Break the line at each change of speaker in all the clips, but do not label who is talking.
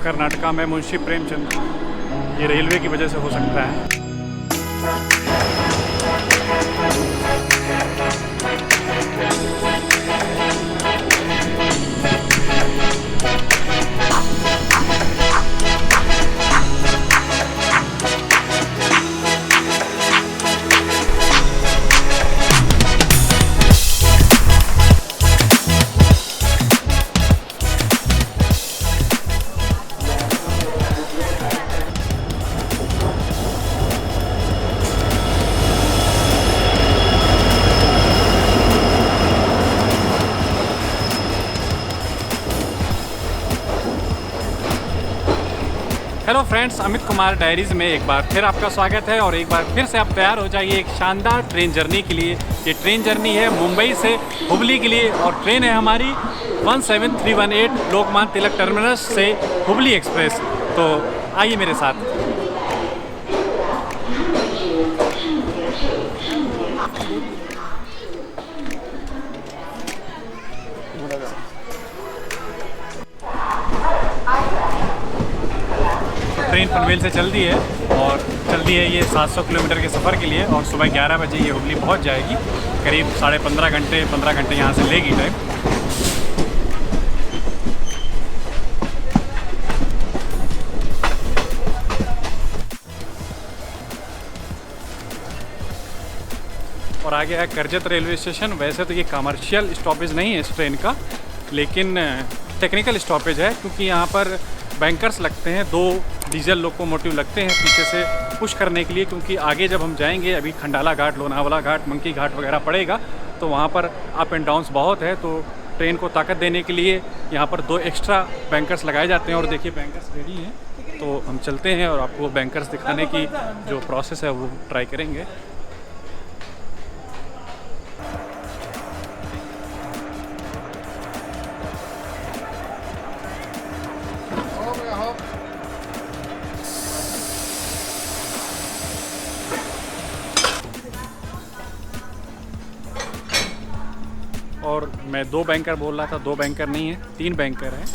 कर्नाटका में मुंशी प्रेमचंद, ये रेलवे की वजह से हो सकता है। Hello friends, Amit Kumar diaries में एक बार फिर आपका स्वागत है और एक बार फिर से आप तैयार हो जाइए एक शानदार ट्रेन जर्नी के लिए। ये ट्रेन जर्नी है मुंबई से हुबली के लिए और ट्रेन है हमारी 17318 लोकमान्य तिलक टर्मिनस से हुबली एक्सप्रेस। तो आइए मेरे साथ। ट्रेन पनवेल से चल दी है और चल दी है ये 700 किलोमीटर के सफ़र के लिए और सुबह 11 बजे ये हुबली पहुंच जाएगी। करीब 15.5 घंटे यहाँ से लेगी टाइम। और आगे है करजत रेलवे स्टेशन। वैसे तो ये कमर्शियल स्टॉपेज नहीं है इस ट्रेन का, लेकिन टेक्निकल स्टॉपेज है क्योंकि यहाँ पर बैंकर्स लगते हैं, 2 डीजल लोकोमोटिव लगते हैं पीछे से पुश करने के लिए, क्योंकि आगे जब हम जाएंगे अभी खंडाला घाट, लोनावला घाट, मंकी घाट वगैरह पड़ेगा तो वहाँ पर अप एंड डाउन्स बहुत है। तो ट्रेन को ताकत देने के लिए यहाँ पर 2 एक्स्ट्रा बैंकर्स लगाए जाते हैं। और देखिए बैंकर्स रेडी हैं, तो हम चलते हैं और आपको बैंकर्स दिखाने की जो प्रोसेस है वो ट्राई करेंगे। और मैं 2 बैंकर बोल रहा था, 2 बैंकर नहीं है, 3 बैंकर हैं।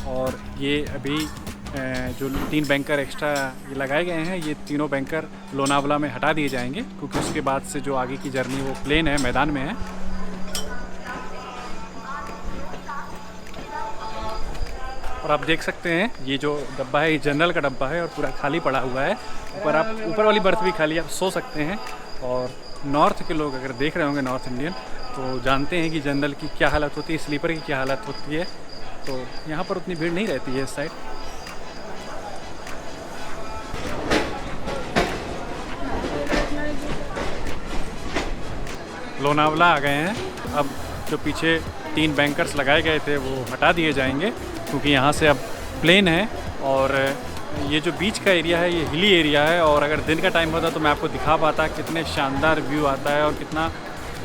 और ये अभी जो 3 बैंकर एक्स्ट्रा ये लगाए गए हैं, ये तीनों बैंकर लोनावला में हटा दिए जाएंगे क्योंकि उसके बाद से जो आगे की जर्नी वो प्लेन है, मैदान में है। और आप देख सकते हैं ये जो डब्बा है ये जनरल का डब्बा है और पूरा खाली पड़ा हुआ है। ऊपर वाली बर्थ भी खाली, आप सो सकते हैं। और नॉर्थ के लोग अगर देख रहे होंगे, नॉर्थ इंडियन, तो जानते हैं कि जनरल की क्या हालत होती है, स्लीपर की क्या हालत होती है। तो यहाँ पर उतनी भीड़ नहीं रहती है इस साइड। लोनावला आ गए हैं। अब जो पीछे 3 बैंकर्स लगाए गए थे वो हटा दिए जाएंगे क्योंकि यहाँ से अब प्लेन है। और ये जो बीच का एरिया है ये हिली एरिया है और अगर दिन का टाइम होता तो मैं आपको दिखा पाता कितने शानदार व्यू आता है और कितना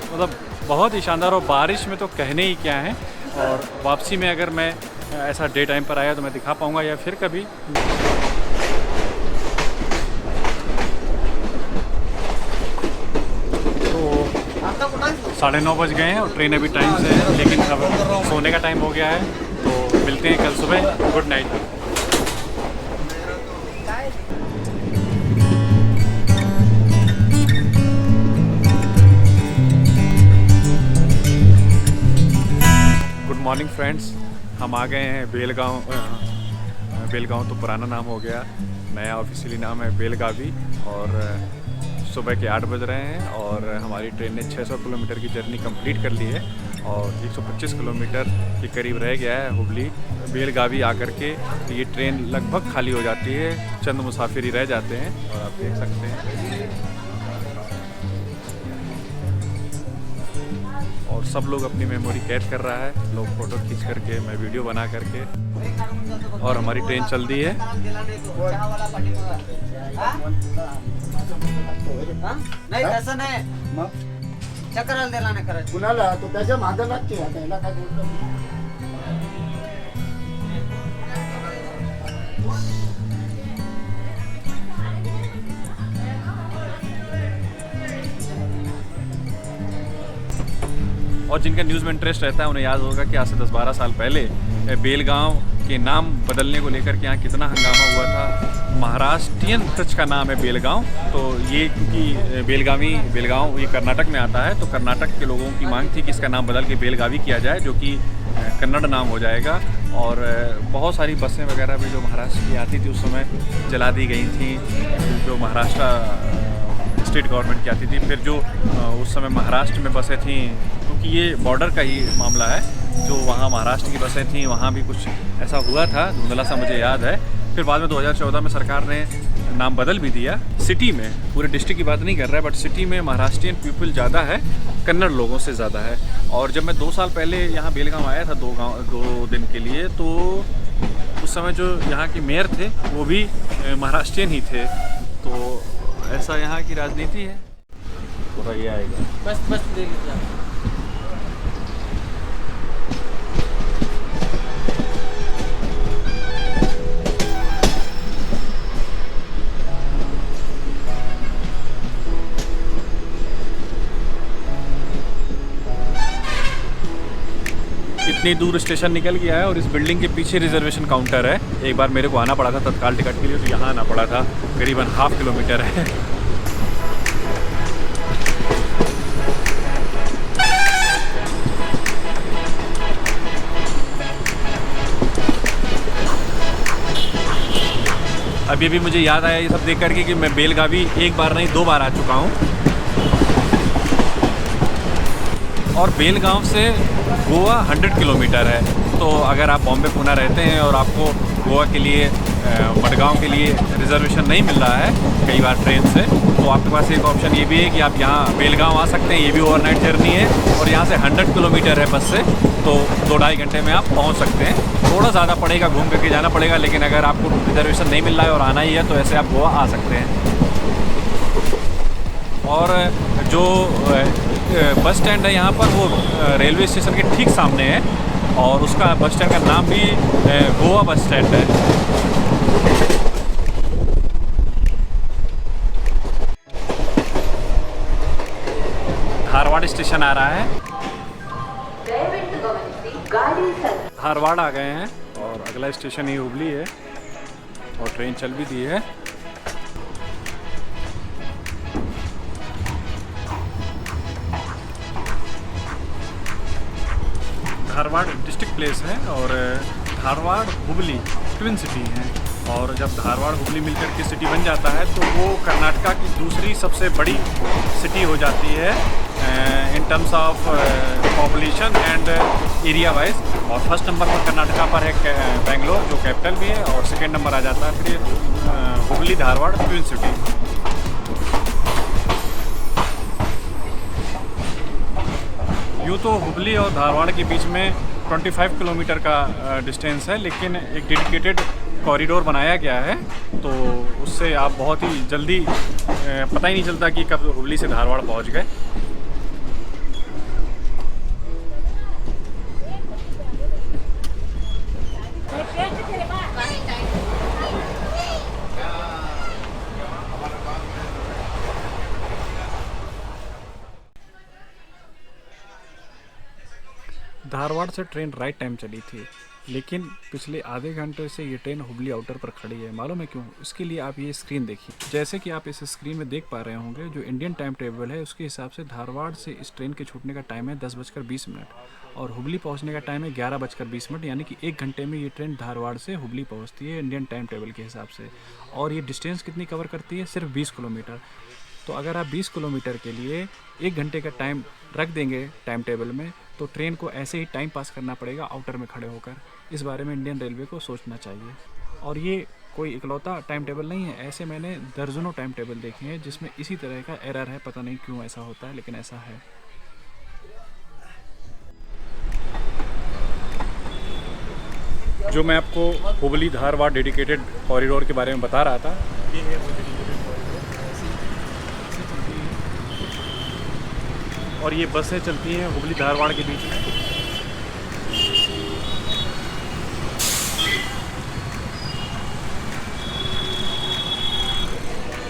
मतलब बहुत ही शानदार। और बारिश में तो कहने ही क्या है। और वापसी में अगर मैं ऐसा डे टाइम पर आया तो मैं दिखा पाऊँगा या फिर कभी। तो 9:30 बज गए हैं और ट्रेन अभी टाइम से है, लेकिन अब सोने का टाइम हो गया है। तो मिलते हैं कल सुबह। Good night. मॉर्निंग फ्रेंड्स, हम आ गए हैं बेलगांव। बेलगांव तो पुराना नाम हो गया, नया ऑफिशियली नाम है बेलगावी। और सुबह के 8 बज रहे हैं और हमारी ट्रेन ने 600 किलोमीटर की जर्नी कंप्लीट कर ली है और 125 किलोमीटर के करीब रह गया है हुबली बेलगावी आकर के। ये ट्रेन लगभग खाली हो जाती है, चंद मुसाफिर ही रह जाते हैं। और आप देख सकते हैं और सब लोग अपनी मेमोरी कैद कर रहा है, लोग फ़ोटो खींच करके, मैं वीडियो बना करके। और हमारी ट्रेन चल दी है।
नाही तसं नाही, मग चक्राला दिला नाही करायचं कुणाला, तो त्याच्या मागे लागते आता याला काय बोलतो।
और जिनका न्यूज़ में इंटरेस्ट रहता है उन्हें याद होगा कि आज से 10-12 साल पहले बेलगांव के नाम बदलने को लेकर के यहाँ कितना हंगामा हुआ था। महाराष्ट्रियन टच का नाम है बेलगांव, तो ये क्योंकि बेलगांव ये कर्नाटक में आता है, तो कर्नाटक के लोगों की मांग थी कि इसका नाम बदल के बेलगावी किया जाए, जो कि कन्नड़ नाम हो जाएगा। और बहुत सारी बसें वगैरह भी जो महाराष्ट्र की आती थी उस समय जला दी गई थी, जो महाराष्ट्र स्टेट गवर्नमेंट की आती थी। फिर जो उस समय महाराष्ट्र में बसें थीं, क्योंकि ये बॉर्डर का ही मामला है, जो वहाँ महाराष्ट्र की बसें थीं वहाँ भी कुछ ऐसा हुआ था, धुंधला सा मुझे याद है। फिर बाद में 2014 में सरकार ने नाम बदल भी दिया। सिटी में, पूरे डिस्ट्रिक्ट की बात नहीं कर रहा है, बट सिटी में महाराष्ट्रियन पीपल ज़्यादा है, कन्नड़ लोगों से ज़्यादा है। और जब मैं 2 साल पहले यहाँ बेलगांव आया था 2 दिन के लिए, तो उस समय जो यहाँ के मेयर थे वो भी महाराष्ट्रियन ही थे। तो ऐसा यहाँ की राजनीति है। पूरा ये आएगा बस दे लीजिए। इतनी दूर स्टेशन निकल गया है और इस बिल्डिंग के पीछे रिजर्वेशन काउंटर है। एक बार मेरे को आना पड़ा था तत्काल टिकट के लिए, तो यहाँ आना पड़ा था, करीबन ½ किलोमीटर है। अभी भी मुझे याद आया ये सब देख करके कि मैं बेलगावी 1 बार नहीं 2 बार आ चुका हूँ। और बेलगांव से गोवा 100 किलोमीटर है। तो अगर आप बॉम्बे पुणे रहते हैं और आपको गोवा के लिए मडगांव के लिए रिजर्वेशन नहीं मिल रहा है कई बार ट्रेन से, तो आपके पास एक ऑप्शन ये भी है कि आप यहाँ बेलगांव आ सकते हैं। ये भी ओवरनाइट जर्नी है और यहाँ से 100 किलोमीटर है बस से, तो 2-2.5 घंटे में आप पहुँच सकते हैं। थोड़ा ज़्यादा पड़ेगा, घूम करके जाना पड़ेगा, लेकिन अगर आपको रिजर्वेशन नहीं मिल रहा है और आना ही है तो ऐसे आप गोवा आ सकते हैं। और जो बस स्टैंड है यहाँ पर वो रेलवे स्टेशन के ठीक सामने है, और उसका बस स्टैंड का नाम भी गोवा बस स्टैंड है। धारवाड़ स्टेशन आ रहा है। धारवाड़ आ गए हैं और अगला स्टेशन ही हुबली है और ट्रेन चल भी दी है। धारवाड़ डिस्ट्रिक्ट प्लेस है और धारवाड़ हुबली ट्विन सिटी है। और जब धारवाड़ हुबली मिलकर के सिटी बन जाता है तो वो कर्नाटका की दूसरी सबसे बड़ी सिटी हो जाती है in terms of population and area wise. और फर्स्ट नंबर पर कर्नाटका पर है बेंगलोर, जो कैपिटल भी है, और सेकेंड नंबर आ जाता है फिर हुबली धारवाड़ ट्विन सिटी। यूँ तो हुबली और धारवाड़ के बीच में 25 किलोमीटर का डिस्टेंस है, लेकिन एक डेडिकेटेड कॉरिडोर बनाया गया है, तो उससे आप बहुत ही जल्दी पता ही नहीं चलता कि कब हुबली से धारवाड़ पहुंच गए। धारवाड़ से ट्रेन राइट टाइम चली थी, लेकिन पिछले आधे घंटे से ये ट्रेन हुबली आउटर पर खड़ी है। मालूम है क्यों? इसके लिए आप ये स्क्रीन देखिए। जैसे कि आप इस स्क्रीन में देख पा रहे होंगे, जो इंडियन टाइम टेबल है उसके हिसाब से धारवाड़ से इस ट्रेन के छूटने का टाइम है 10:20 और हुबली पहुंचने का टाइम है 11:20, यानी कि 1 घंटे में ये ट्रेन धारवाड़ से हुबली पहुँचती है इंडियन टाइम टेबल के हिसाब से। और ये डिस्टेंस कितनी कवर करती है? सिर्फ 20 किलोमीटर। तो अगर आप 20 किलोमीटर के लिए 1 घंटे का टाइम रख देंगे टाइम टेबल में, तो ट्रेन को ऐसे ही टाइम पास करना पड़ेगा आउटर में खड़े होकर। इस बारे में इंडियन रेलवे को सोचना चाहिए। और ये कोई इकलौता टाइम टेबल नहीं है, ऐसे मैंने दर्जनों टाइम टेबल देखे हैं जिसमें इसी तरह का एरर है। पता नहीं क्यों ऐसा होता है, लेकिन ऐसा है। जो मैं आपको हुबली धारवाड़ डेडिकेटेड कॉरिडोर के बारे में बता रहा था, ये है वो डेडिकेटेड कॉरिडोर। और ये बसें चलती हैं हुबली धारवाड़ के बीच में।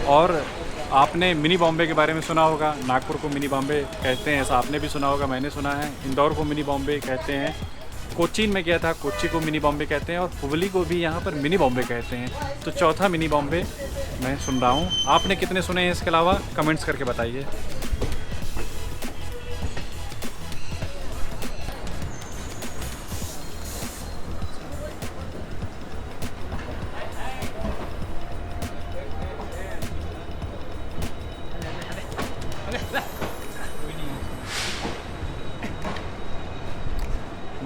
और आपने मिनी बॉम्बे के बारे में सुना होगा, नागपुर को मिनी बॉम्बे कहते हैं, ऐसा आपने भी सुना होगा, मैंने सुना है। इंदौर को मिनी बॉम्बे कहते हैं। कोचीन में गया था, कोच्चि को मिनी बॉम्बे कहते हैं और हुबली को भी यहाँ पर मिनी बॉम्बे कहते हैं। तो चौथा मिनी बॉम्बे मैं सुन रहा हूँ। आपने कितने सुने हैं इसके अलावा कमेंट्स करके बताइए।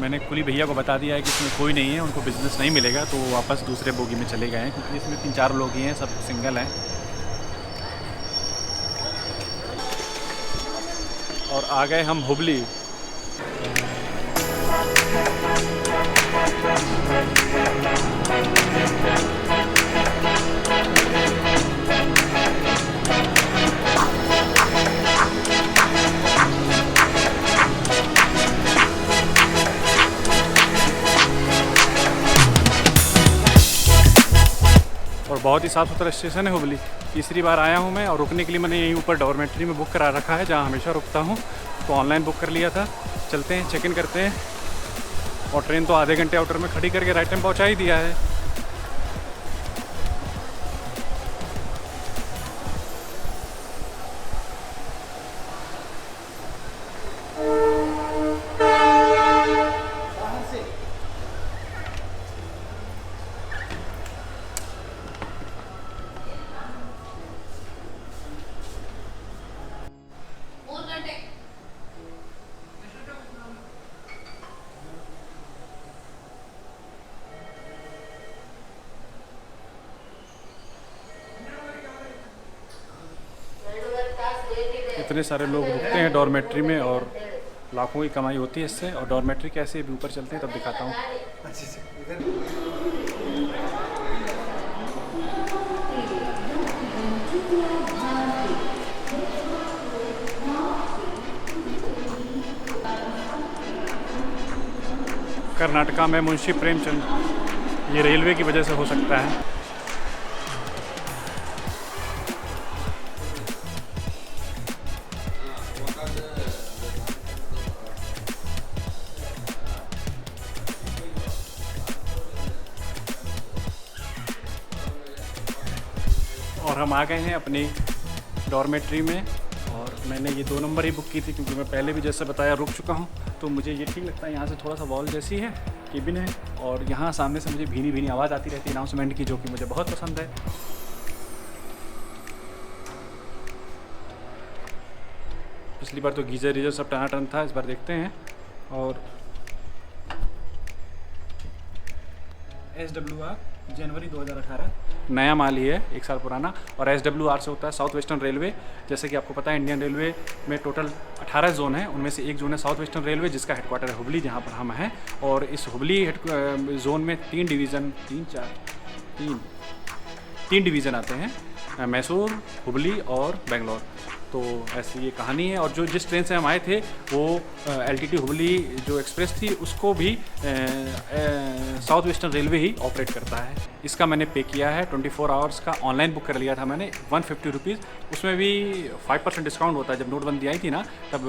मैंने कुली भैया को बता दिया है कि इसमें कोई नहीं है, उनको बिज़नेस नहीं मिलेगा, तो वो वापस दूसरे बोगी में चले गए हैं क्योंकि इसमें 3-4 लोग ही हैं, सब सिंगल हैं। और आ गए हम हुबली। और बहुत ही साफ़ सुथरा स्टेशन है हुबली। तीसरी बार आया हूँ मैं और रुकने के लिए मैंने यहीं ऊपर डॉर्मेट्री में बुक करा रखा है जहाँ हमेशा रुकता हूँ, तो ऑनलाइन बुक कर लिया था। चलते हैं, चेक इन करते हैं। और ट्रेन तो आधे घंटे आउटर में खड़ी करके राइट टाइम पहुँचा ही दिया है। इतने सारे लोग रुकते हैं डॉर्मेट्री में और लाखों की कमाई होती है इससे। और डॉर्मेट्री कैसे भी ऊपर चलते हैं तब दिखाता हूँ। कर्नाटका में मुंशी प्रेमचंद, ये रेलवे की वजह से हो सकता है। और हम आ गए हैं अपनी डॉर्मेट्री में। और मैंने ये 2 नंबर ही बुक की थी क्योंकि मैं पहले भी जैसे बताया रुक चुका हूँ, तो मुझे ये ठीक लगता है। यहाँ से थोड़ा सा वॉल जैसी है, केबिन है, और यहाँ सामने से मुझे भीनी भीनी आवाज़ आती रहती है अनाउंसमेंट की, जो कि मुझे बहुत पसंद है। पिछली बार तो गीजर वीजर सब टनाटन था, इस बार देखते हैं। और SWR जनवरी 2018 नया माल ही है, 1 साल पुराना। और SWR से होता है साउथ वेस्टर्न रेलवे। जैसे कि आपको पता है इंडियन रेलवे में टोटल 18 जोन है, उनमें से एक जोन है साउथ वेस्टर्न रेलवे जिसका हेडक्वार्टर है हुबली, जहाँ पर हम हैं। और इस हुबली जोन में 3 डिवीज़न आते हैं, मैसूर, हुबली और बेंगलोर। तो ऐसी ये कहानी है। और जो जिस ट्रेन से हम आए थे वो LTT हुबली जो एक्सप्रेस थी, उसको भी साउथ वेस्टर्न रेलवे ही ऑपरेट करता है। इसका मैंने पे किया है 24 आवर्स का, ऑनलाइन बुक कर लिया था मैंने 150 रुपीज़। उसमें भी 5% डिस्काउंट होता है। जब नोटबंदी आई थी ना, तब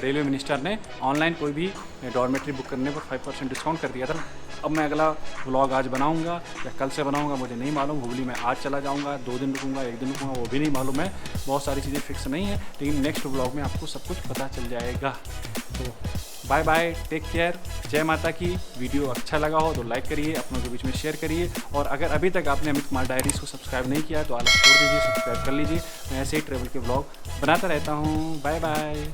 रेलवे मिनिस्टर ने ऑनलाइन कोई भी डॉर्मेट्री बुक करने पर 5% डिस्काउंट कर दिया था। अब मैं अगला व्लॉग आज बनाऊंगा या कल से बनाऊंगा, मुझे नहीं मालूम। हुबली में आज चला जाऊंगा, 2 दिन रुकूंगा, 1 दिन रुकूंगा, वो भी नहीं मालूम है। बहुत सारी चीज़ें फिक्स नहीं है, लेकिन नेक्स्ट व्लॉग में आपको सब कुछ पता चल जाएगा। तो बाय बाय, टेक केयर, जय माता की। वीडियो अच्छा लगा हो तो लाइक करिए, अपनों के बीच में शेयर करिए। और अगर अभी तक आपने अमित कुमार डायरीज़ को सब्सक्राइब नहीं किया तो आलस छोड़ दीजिए, सब्सक्राइब कर लीजिए। मैं ऐसे ही ट्रैवल के व्लॉग बनाता रहता हूँ। Bye bye.